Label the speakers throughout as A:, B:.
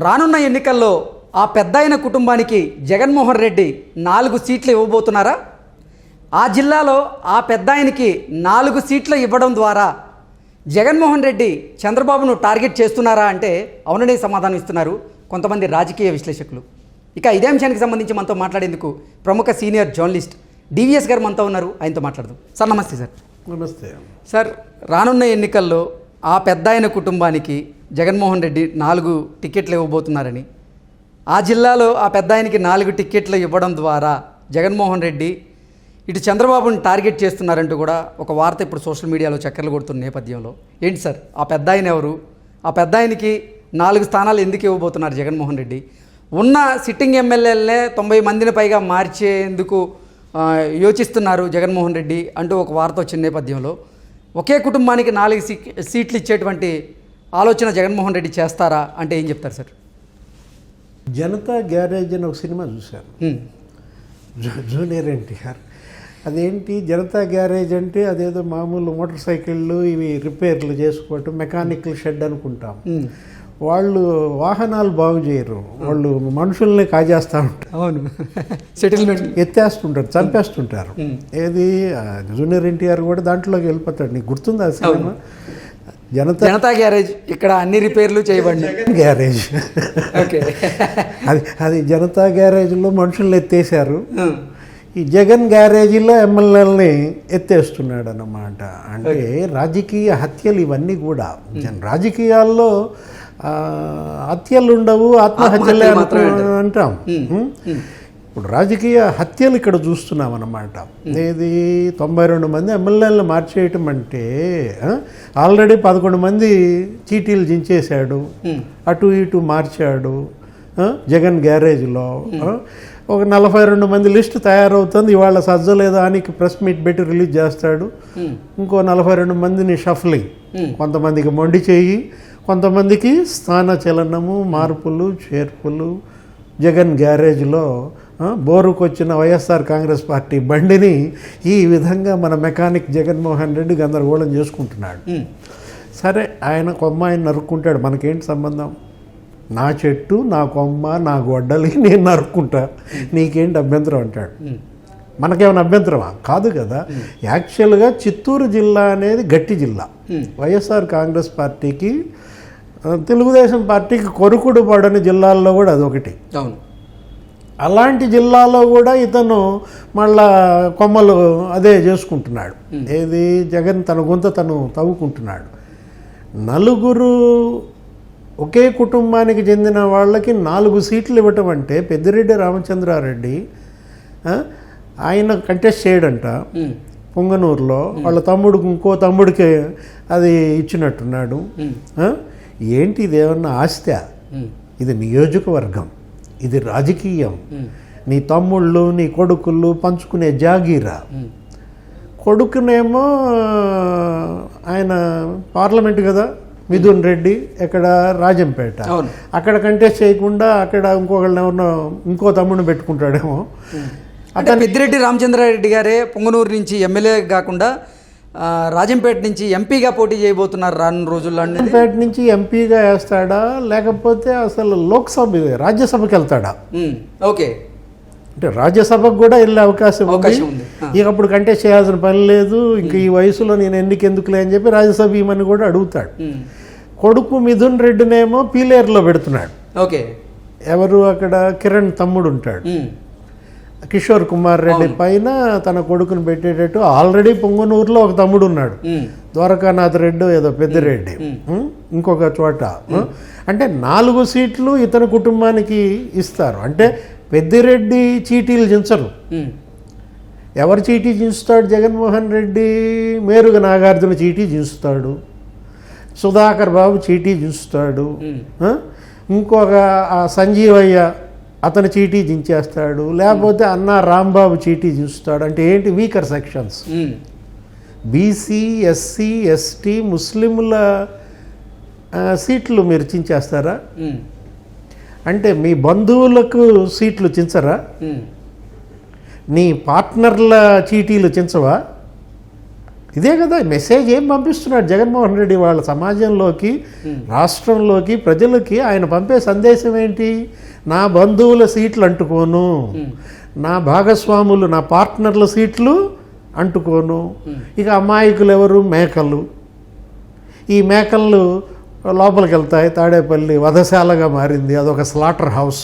A: రానున్న ఎన్నికల్లో ఆ పెద్దాయన కుటుంబానికి జగన్మోహన్ రెడ్డి 4 సీట్లు ఇవ్వబోతున్నారా? ఆ జిల్లాలో ఆ పెద్దాయనికి 4 సీట్లు ఇవ్వడం ద్వారా జగన్మోహన్ రెడ్డి చంద్రబాబును టార్గెట్ చేస్తున్నారా అంటే అవుననే సమాధానం ఇస్తున్నారు కొంతమంది రాజకీయ విశ్లేషకులు. ఇక ఇదే అంశానికి సంబంధించి మనతో మాట్లాడేందుకు ప్రముఖ సీనియర్ జర్నలిస్ట్ డివిఎస్ గారు మనతో ఉన్నారు. ఆయనతో మాట్లాడదాం. సార్ నమస్తే. సార్
B: నమస్తే.
A: సార్, రానున్న ఎన్నికల్లో ఆ పెద్దాయన కుటుంబానికి జగన్మోహన్ రెడ్డి 4 టికెట్లు ఇవ్వబోతున్నారని, ఆ జిల్లాలో ఆ పెద్దాయనికి 4 టికెట్లు ఇవ్వడం ద్వారా జగన్మోహన్ రెడ్డి ఇటు చంద్రబాబుని టార్గెట్ చేస్తున్నారంటూ కూడా ఒక వార్త ఇప్పుడు సోషల్ మీడియాలో చక్కర్లు కొడుతున్న నేపథ్యంలో ఏంటి సార్ ఆ పెద్దాయన ఎవరు? ఆ పెద్దాయనికి 4 స్థానాలు ఎందుకు ఇవ్వబోతున్నారు జగన్మోహన్ రెడ్డి? ఉన్న సిట్టింగ్ ఎమ్మెల్యేలనే 90 మందిని పైగా మార్చేందుకు యోచిస్తున్నారు జగన్మోహన్ రెడ్డి అంటూ ఒక వార్త వచ్చిన నేపథ్యంలో ఒకే కుటుంబానికి 4 సీట్లు ఇచ్చేటువంటి ఆలోచన జగన్మోహన్ రెడ్డి చేస్తారా అంటే ఏం చెప్తారు సార్?
B: జనతా గ్యారేజ్ అని ఒక సినిమా చూశాను, జూనియర్ ఎన్టీఆర్. అదేంటి జనతా గ్యారేజ్ అంటే అదేదో మామూలు మోటార్ సైకిళ్ళు ఇవి రిపేర్లు చేసుకోవటం, మెకానికల్ షెడ్ అనుకుంటాం. వాళ్ళు వాహనాలు బాగు చేయరు, వాళ్ళు మనుషుల్ని కాజేస్తూ ఉంటారు.
A: అవును, సెటిల్మెంట్
B: ఎత్తేస్తుంటారు, చంపేస్తుంటారు. ఏది జూనియర్ ఎన్టీఆర్ కూడా దాంట్లోకి వెళ్ళిపోతాడు. నీకు గుర్తుందా ఆ సినిమా?
A: జనతా గ్యారేజ్ ఇక్కడ అన్ని రిపేర్లు చేయబడి
B: గ్యారేజ్. అది జనతా గ్యారేజ్లో మనుషుల్ని ఎత్తేసారు, ఈ జగన్ గ్యారేజీలో ఎమ్మెల్యేలని ఎత్తేస్తున్నాడు అన్నమాట. అంటే రాజకీయ హత్యలు ఇవన్నీ కూడా రాజకీయాల్లో హత్యలు ఉండవు, ఆత్మహత్యలే అంటాం. ఇప్పుడు రాజకీయ హత్యలు ఇక్కడ చూస్తున్నాం అన్నమాట. ఏది 92 మంది ఎమ్మెల్యేలను మార్చేయటం అంటే ఆల్రెడీ 11 మంది చీటీలు జించేశాడు, అటు ఇటు మార్చాడు జగన్ గ్యారేజ్లో. ఒక 42 మంది లిస్ట్ తయారవుతుంది, ఇవాళ సజ్జలేదా అని ప్రెస్ మీట్ పెట్టి రిలీజ్ చేస్తాడు. ఇంకో 42 మందిని షఫ్లింగ్, కొంతమందికి మొండి చెయ్యి, కొంతమందికి స్థాన చలనము, మార్పులు చేర్పులు. జగన్ గ్యారేజ్లో బోరుకొచ్చిన వైఎస్ఆర్ కాంగ్రెస్ పార్టీ బండిని ఈ విధంగా మన మెకానిక్ జగన్మోహన్ రెడ్డి గందరగోళం చేసుకుంటున్నాడు. సరే, ఆయన కొమ్మ ఆయన నరుక్కుంటాడు, మనకేంటి సంబంధం? నా చెట్టు, నా కొమ్మ, నా గొడ్డలి నేను నరుక్కుంటా, నీకేంటి అభ్యంతరం అంటాడు. మనకేమైనా అభ్యంతరమా? కాదు కదా. యాక్చువల్గా చిత్తూరు జిల్లా అనేది గట్టి జిల్లా. వైఎస్ఆర్ కాంగ్రెస్ పార్టీకి, తెలుగుదేశం పార్టీకి కొరుకుడు పడని జిల్లాల్లో కూడా అదొకటి.
A: అవును,
B: అలాంటి జిల్లాలో కూడా ఇతను మళ్ళా కొమ్మలు అదే చేసుకుంటున్నాడు. ఏది జగన్ తన గొంత తను తవ్వుకుంటున్నాడు. 4 ఒకే కుటుంబానికి చెందిన వాళ్ళకి 4 సీట్లు ఇవ్వటం అంటే పెద్దిరెడ్డి రామచంద్రారెడ్డి ఆయన కంటెస్ట్ చేయడంట పొంగనూరులో. వాళ్ళ తమ్ముడికి ఇంకో తమ్ముడికి అది ఇచ్చినట్టున్నాడు. ఏంటి ఇది? ఏమన్నా ఆస్తి? ఇది నియోజకవర్గం, ఇది రాజకీయం. నీ తమ్ముళ్ళు నీ కొడుకులు పంచుకునే జాగీరా. కొడుకునేమో ఆయన పార్లమెంట్ కదా, మిథున్ రెడ్డి, ఎక్కడ రాజంపేట, అక్కడ కంటెస్ట్ చేయకుండా అక్కడ ఇంకో తమ్ముడిని పెట్టుకుంటాడేమో.
A: అంటే పెద్దిరెడ్డి రామచంద్రారెడ్డి గారే పొంగనూరు నుంచి ఎమ్మెల్యే కాకుండా రాజంపేట నుంచి ఎంపీగా పోటీ చేయబోతున్నారు రానున్న రోజుల్లో.
B: రాజంపేట నుంచి ఎంపీగా వేస్తాడా, లేకపోతే అసలు లోక్సభ రాజ్యసభకి వెళ్తాడా?
A: ఓకే,
B: అంటే రాజ్యసభకు కూడా వెళ్ళే అవకాశం ఉంది. ఇక అప్పుడు కంటెస్ట్ చేయాల్సిన పని లేదు, ఇంక ఈ వయసులో నేను ఎందుకులే అని చెప్పి రాజ్యసభ ఇమని కూడా అడుగుతాడు. కొడుకు మిథున్ రెడ్డినేమో పీలేరులో పెడుతున్నాడు.
A: ఓకే,
B: ఎవరు అక్కడ కిరణ్ తమ్ముడు ఉంటాడు, కిషోర్ కుమార్ రెడ్డి పైన తన కొడుకుని పెట్టేటట్టు. ఆల్రెడీ పొంగనూరులో ఒక తమ్ముడు ఉన్నాడు, ద్వారకానాథ్ రెడ్డి ఏదో పెద్దిరెడ్డి ఇంకొక చోట. అంటే 4 సీట్లు ఇతని కుటుంబానికి ఇస్తారు. అంటే పెద్దిరెడ్డి చీటీలు చించరు. ఎవరు చీటీ చించుతాడు? జగన్మోహన్ రెడ్డి మేరుగ నాగార్జున చీటీ చించుతాడు, సుధాకర్ బాబు చీటీ చించుతాడు, ఇంకొక సంజీవయ్య అతను చీటీ జించేస్తాడు, లేకపోతే అన్నా రాంబాబు చీటీ జించుతాడు. అంటే ఏంటి? Weaker sections, BC, SC, ST, ముస్లింల సీట్లు మీరు చించేస్తారా? అంటే మీ బంధువులకు సీట్లు చించరా? నీ పార్ట్నర్ల చీటీలు చించవా? ఇదే కదా మెసేజ్ ఏం పంపిస్తున్నాడు జగన్మోహన్ రెడ్డి వాళ్ళ సమాజంలోకి, రాష్ట్రంలోకి, ప్రజలకి ఆయన పంపే సందేశం ఏంటి? నా బంధువుల సీట్లు అంటుకోను, నా భాగస్వాములు, నా పార్ట్నర్ల సీట్లు అంటుకోను. ఇక అమాయకులు ఎవరు? మేకలు. ఈ మేకలు లోపలికి వెళ్తాయి. తాడేపల్లి వధశాలగా మారింది, అదొక స్లాటర్ హౌస్.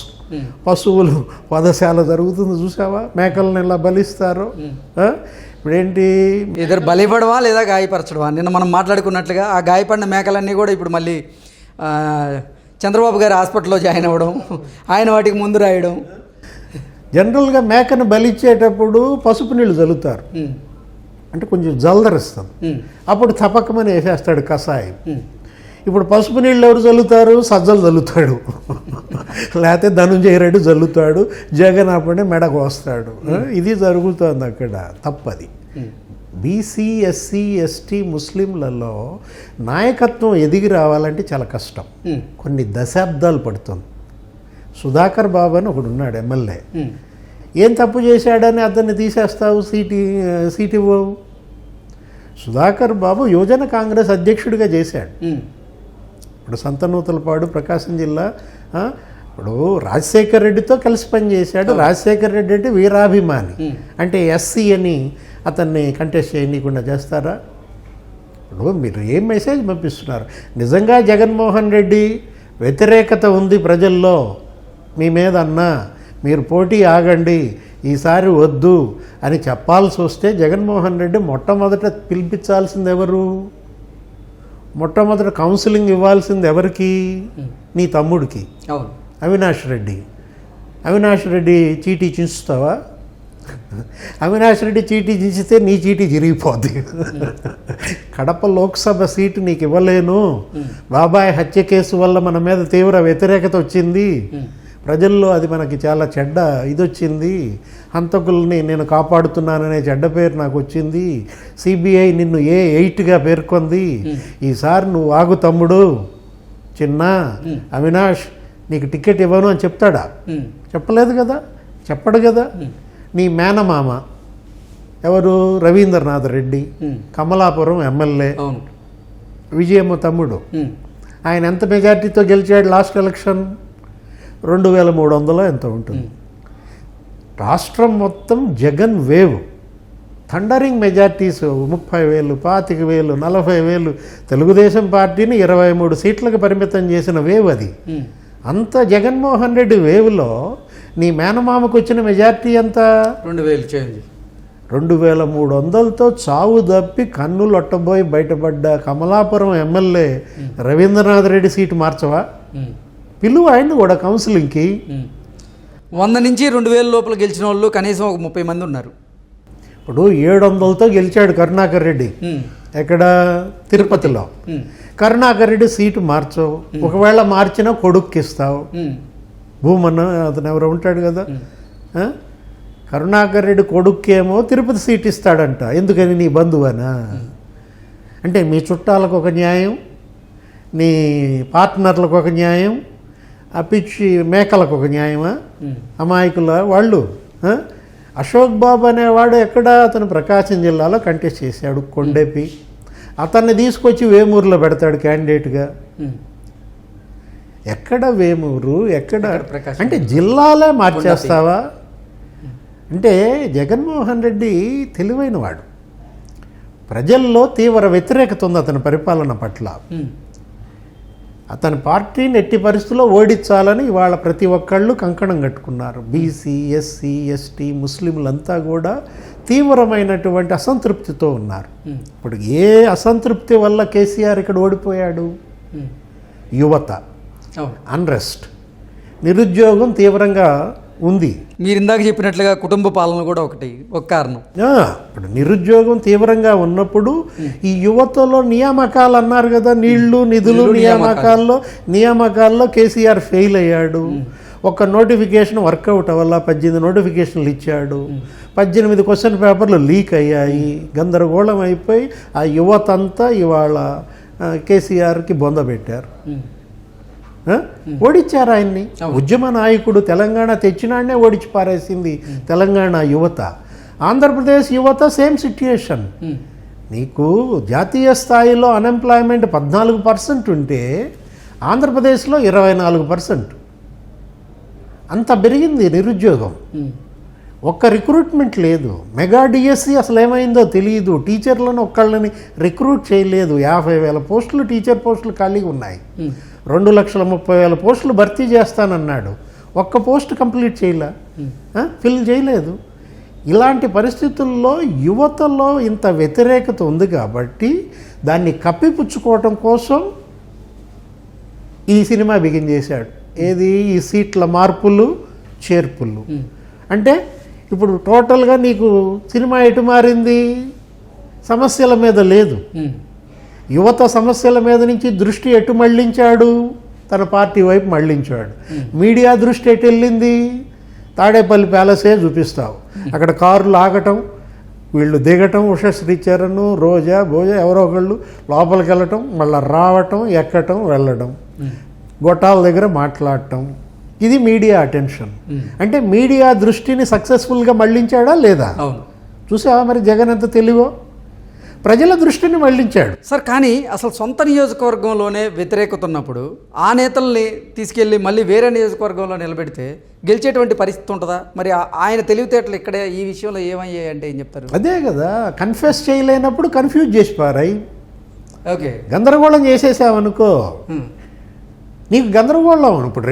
B: పశువులు వధశాల జరుగుతుంది, చూసావా? మేకలను ఎలా బలిస్తారు. ఇప్పుడేంటి,
A: ఇద్దరు బలిపడవా లేదా గాయపరచడవా? నిన్న మనం మాట్లాడుకున్నట్లుగా ఆ గాయపడిన మేకలన్నీ కూడా ఇప్పుడు మళ్ళీ చంద్రబాబు గారి హాస్పిటల్లో జాయిన్ అవ్వడం, ఆయన వాటికి ముందు రాయడం.
B: జనరల్గా మేకను బలిచ్చేటప్పుడు పసుపు నీళ్ళు చల్లుతారు, అంటే కొంచెం జల్దరిస్తాం, అప్పుడు తపకమని వేసేస్తాడు కషాయం. ఇప్పుడు పసుపు నీళ్ళు ఎవరు చల్లుతారు? సజ్జలు చల్లుతాడు, లేకపోతే ధనుంజయ రెడ్డి చల్లుతాడు, జగన్ అప్పుడే మెడకు వస్తాడు. ఇది జరుగుతుంది అక్కడ. తప్పది. బీసీ, ఎస్సీ, ఎస్టీ, ముస్లింలలో నాయకత్వం ఎదిగి రావాలంటే చాలా కష్టం, కొన్ని దశాబ్దాలు పడుతుంది. సుధాకర్ బాబు అని ఒకడు ఉన్నాడు ఎమ్మెల్యే. ఏం తప్పు చేశాడని అతన్ని తీసేస్తావు, సీట్ ఇవ్వవు. సుధాకర్ బాబు యువజన కాంగ్రెస్ అధ్యక్షుడిగా చేశాడు. ఇప్పుడు సంతనూతలపాడు, ప్రకాశం జిల్లా. ఇప్పుడు రాజశేఖర్ రెడ్డితో కలిసి పనిచేశాడు. రాజశేఖర్ రెడ్డి అంటే వీరాభిమాని, అంటే ఎస్సీ అని అతన్ని కంటెస్ట్ చేయనీయకుండా చేస్తారా? ఇప్పుడు మీరు ఏం మెసేజ్ పంపిస్తున్నారు? నిజంగా జగన్మోహన్ రెడ్డి వ్యతిరేకత ఉంది ప్రజల్లో మీ మీద అన్నా, మీరు పోటీ ఆగండి, ఈసారి వద్దు అని చెప్పాల్సి వస్తే జగన్మోహన్ రెడ్డి మొట్టమొదట పిలిపించాల్సింది ఎవరు? మొట్టమొదట కౌన్సిలింగ్ ఇవ్వాల్సింది ఎవరికి? నీ తమ్ముడికి, అవినాష్ రెడ్డి. అవినాష్ రెడ్డి చీటీ చించుతావా? అవినాష్ రెడ్డి చీటీ చించితే నీ చీటీ చిరిగిపోద్ది. కడప లోక్సభ సీటు నీకు ఇవ్వలేను, బాబాయ్ హత్య కేసు వల్ల మన మీద తీవ్ర వ్యతిరేకత వచ్చింది, ప్రజల్లో అది మనకి చాలా చెడ్డ ఇదొచ్చింది, హంతకుల్ని నేను కాపాడుతున్నాననే చెడ్డ పేరు నాకు వచ్చింది, సిబిఐ నిన్ను A8గా పేర్కొంది, ఈసారి నువ్వు ఆగు తమ్ముడు, చిన్న అవినాష్ నీకు టికెట్ ఇవ్వను అని చెప్తాడా? చెప్పలేదు కదా, చెప్పడు కదా. నీ మేనమామ ఎవరు? రవీంద్రనాథ్ రెడ్డి, కమలాపురం ఎమ్మెల్యే, విజయమ్మ తమ్ముడు. ఆయన ఎంత మెజార్టీతో గెలిచాడు లాస్ట్ ఎలక్షన్? 2300 ఎంత ఉంటుంది. రాష్ట్రం మొత్తం Jagan wave, thundering majorities, 30,000, 25,000, 40,000. Telugu Desam పార్టీని 23 సీట్లకు పరిమితం చేసిన వేవ్ అది. అంత జగన్మోహన్ రెడ్డి వేవ్లో నీ మేనమామకు వచ్చిన మెజార్టీ ఎంత? 2,300తో చావు తప్పి కన్నులొట్టబోయి బయటపడ్డ కమలాపురం ఎమ్మెల్యే రవీంద్రనాథ్ రెడ్డి సీటు మార్చవా? పిలువు ఆయన కూడా కౌన్సిలింగ్కి.
A: 100 నుంచి 2,000 లోపల గెలిచిన వాళ్ళు కనీసం ఒక 30 మంది ఉన్నారు.
B: ఇప్పుడు 700తో గెలిచాడు కరుణాకర్ రెడ్డి, ఎక్కడ? తిరుపతిలో. కరుణాకర్ రెడ్డి సీటు మార్చవు, ఒకవేళ మార్చినా కొడుక్కి ఇస్తావు. భూమన్న అతను ఎవరో ఉంటాడు కదా, కరుణాకర్ రెడ్డి కొడుక్కేమో తిరుపతి సీట్ ఇస్తాడంట. ఎందుకని? నీ బంధువనా? అంటే మీ చుట్టాలకు ఒక న్యాయం, నీ పార్ట్నర్లకు ఒక న్యాయం, ఆ పిచ్చి మేకలకు ఒక న్యాయమా? అమాయకుల వాళ్ళు. అశోక్ బాబు అనేవాడు ఎక్కడ? అతను ప్రకాశం జిల్లాలో కంటెస్ట్ చేశాడు, కొండెపి. అతన్ని తీసుకొచ్చి వేమూరులో పెడతాడు క్యాండిడేట్గా. ఎక్కడ వేమూరు, ఎక్కడ? అంటే జిల్లాలే మార్చేస్తావా? అంటే జగన్మోహన్ రెడ్డి తెలివైన వాడు. ప్రజల్లో తీవ్ర వ్యతిరేకత ఉంది అతని పరిపాలన పట్ల. అతని పార్టీని ఎట్టి పరిస్థితుల్లో ఓడించాలని ఇవాళ ప్రతి ఒక్కళ్ళు కంకణం కట్టుకున్నారు. బీసీ, ఎస్సీ, ఎస్టీ, ముస్లింలంతా కూడా తీవ్రమైనటువంటి అసంతృప్తితో ఉన్నారు. ఇప్పుడు ఏ అసంతృప్తి వల్ల కేసీఆర్ ఇక్కడ ఓడిపోయాడు? యువత, అన్రెస్ట్, నిరుద్యోగం తీవ్రంగా ఉంది.
A: మీరు ఇందాక చెప్పినట్లుగా కుటుంబ పాలన కూడా ఒక కారణం.
B: ఇప్పుడు నిరుద్యోగం తీవ్రంగా ఉన్నప్పుడు ఈ యువతలో నియామకాలు అన్నారు కదా, నీళ్లు నిధులు నియామకాల్లో కేసీఆర్ ఫెయిల్ అయ్యాడు. ఒక నోటిఫికేషన్ వర్కౌట్ అవ్వాల, 18 నోటిఫికేషన్లు ఇచ్చాడు, 18 క్వశ్చన్ పేపర్లు లీక్ అయ్యాయి, గందరగోళం అయిపోయి ఆ యువత అంతా ఇవాళ కేసీఆర్కి బొంద పెట్టారు. ఓడించారు ఆయన్ని. ఉద్యమ నాయకుడు, తెలంగాణ తెచ్చినాడనే ఓడించి పారేసింది తెలంగాణ యువత. ఆంధ్రప్రదేశ్ యువత సేమ్ సిట్యుయేషన్. నీకు జాతీయ స్థాయిలో అన్ఎంప్లాయ్మెంట్ 14% ఉంటే ఆంధ్రప్రదేశ్లో 24%. అంత పెరిగింది నిరుద్యోగం. ఒక్క రిక్రూట్మెంట్ లేదు. మెగా డిఎస్సి అసలు ఏమైందో తెలియదు. టీచర్లను ఒక్కళ్ళని రిక్రూట్ చేయలేదు. 50,000 పోస్టులు టీచర్ పోస్టులు ఖాళీగా ఉన్నాయి. 2,30,000 పోస్టులు భర్తీ చేస్తానన్నాడు. ఒక్క పోస్ట్ కంప్లీట్ చేయలే, ఫిల్ చేయలేదు. ఇలాంటి పరిస్థితుల్లో యువతలో ఇంత వ్యతిరేకత ఉంది కాబట్టి దాన్ని కప్పిపుచ్చుకోవటం కోసం ఈ సినిమా బిగిన్ చేశాడు. ఏది? ఈ సీట్ల మార్పులు చేర్పులు. అంటే ఇప్పుడు టోటల్గా నీకు సినిమా ఎటు మారింది? సమస్యల మీద లేదు. యువత సమస్యల మీద నుంచి దృష్టి ఎటు మళ్ళించాడు? తన పార్టీ వైపు మళ్ళించాడు. మీడియా దృష్టి ఎటు వెళ్ళింది? తాడేపల్లి ప్యాలెసే చూపిస్తావు. అక్కడ కార్లు ఆగటం, వీళ్ళు దిగటం, ఉషశ్రీచరణ్, రోజా భోజ ఎవరో ఒకళ్ళు లోపలికి వెళ్ళటం, మళ్ళీ రావటం, ఎక్కటం, వెళ్ళడం, గొట్టాల దగ్గర మాట్లాడటం. ఇది మీడియా అటెన్షన్. అంటే మీడియా దృష్టిని సక్సెస్ఫుల్గా మళ్ళించాడా లేదా? చూసావా మరి జగన్ ఎంత తెలివో? ప్రజల దృష్టిని మళ్ళించాడు.
A: సార్, కానీ అసలు సొంత నియోజకవర్గంలోనే వ్యతిరేకత ఉన్నప్పుడు ఆ నేతల్ని తీసుకెళ్ళి మళ్ళీ వేరే నియోజకవర్గంలో నిలబెడితే గెలిచేటువంటి పరిస్థితి ఉంటుందా? మరి ఆయన తెలివితేటలు ఇక్కడే ఈ విషయంలో ఏమయ్యాయి అంటే ఏం చెప్తారు?
B: అదే కదా, కన్ఫెస్ చేయలేనప్పుడు కన్ఫ్యూజ్ చేసి పారాయి.
A: ఓకే,
B: గందరగోళం చేసేసావనుకో, నీకు గందరగోళం. ఇప్పుడు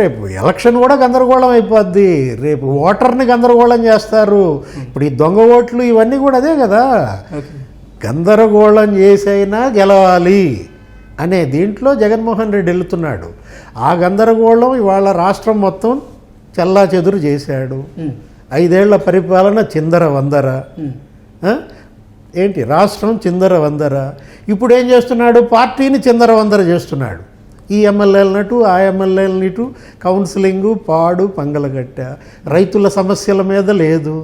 B: రేపు ఎలక్షన్ కూడా గందరగోళం అయిపోద్ది. రేపు ఓటర్ని గందరగోళం చేస్తారు. ఇప్పుడు ఈ దొంగ ఓట్లు ఇవన్నీ కూడా అదే కదా. గందరగోళం చేసైనా గెలవాలి అనే దీంట్లో జగన్మోహన్ రెడ్డి వెళుతున్నాడు. ఆ గందరగోళం ఇవాళ రాష్ట్రం మొత్తం చెల్లా చెదురు చేశాడు. 5 ఏళ్ల పరిపాలన చిందర వందర. ఏంటి రాష్ట్రం చిందర వందర. ఇప్పుడు ఏం చేస్తున్నాడు? పార్టీని చిందర వందర చేస్తున్నాడు. ఈ ఎమ్మెల్యేలనటు ఆ ఎమ్మెల్యేలనిటు కౌన్సిలింగు పాడు పంగలగట్ట. రైతుల సమస్యల మీద లేదు.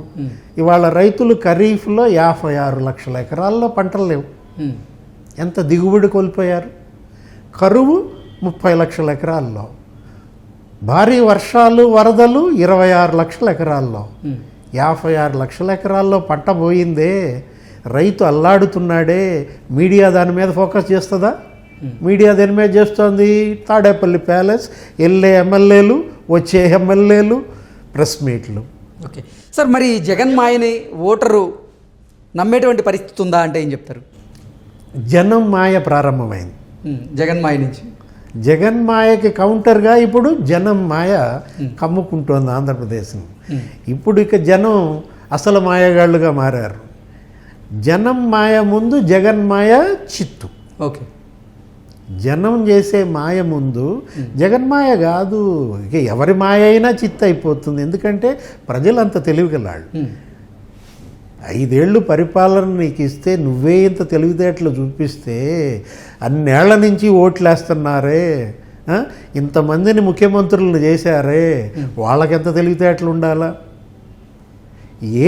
B: ఇవాళ రైతులు ఖరీఫ్లో 56 లక్షల ఎకరాల్లో పంటలు లేవు. ఎంత దిగుబడి కోల్పోయారు? కరువు 30 లక్షల ఎకరాల్లో, భారీ వర్షాలు వరదలు 26 లక్షల ఎకరాల్లో, 56 లక్షల ఎకరాల్లో పంట పోయిందే. రైతు అల్లాడుతున్నాడే. మీడియా దాని మీద ఫోకస్ చేస్తుందా? మీడియా దేని మీద చేస్తోంది? తాడేపల్లి ప్యాలెస్, వెళ్ళే ఎమ్మెల్యేలు, వచ్చే ఎమ్మెల్యేలు, ప్రెస్ మీట్లు.
A: ఓకే సార్, మరి జగన్ మాయని ఓటరు నమ్మేటువంటి పరిస్థితి ఉందా అంటే ఏం చెప్తారు?
B: జనం మాయ ప్రారంభమైంది.
A: జగన్ మాయ నుంచి
B: జగన్ మాయకి కౌంటర్గా ఇప్పుడు జనం మాయ కమ్ముకుంటోంది ఆంధ్రప్రదేశ్ని. ఇప్పుడు ఇక జనం అసలు మాయగాళ్ళుగా మారారు. జనం మాయ ముందు జగన్ మాయ చిత్తు.
A: ఓకే,
B: జనం చేసే మాయ ముందు జగన్ మాయ కాదు, ఇక ఎవరి మాయ అయినా చిత్త అయిపోతుంది. ఎందుకంటే ప్రజలంత తెలివిగలాళ్ళు. 5 ఏళ్ళు పరిపాలన నీకు ఇస్తే నువ్వే ఇంత తెలివితేటలు చూపిస్తే అన్నేళ్ల నుంచి ఓట్లేస్తున్నారే, ఇంతమందిని ముఖ్యమంత్రులను చేశారే, వాళ్ళకెంత తెలివితేటలు ఉండాలా?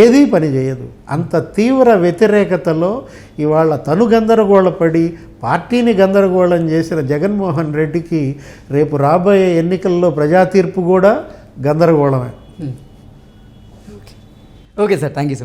B: ఏదీ పని చేయదు. అంత తీవ్ర వ్యతిరేకతలో ఇవాళ తను గందరగోళపడి పార్టీని గందరగోళం చేసిన జగన్మోహన్ రెడ్డికి రేపు రాబోయే ఎన్నికల్లో ప్రజా తీర్పు కూడా గందరగోళమే.
A: Okay sir, thank you so much.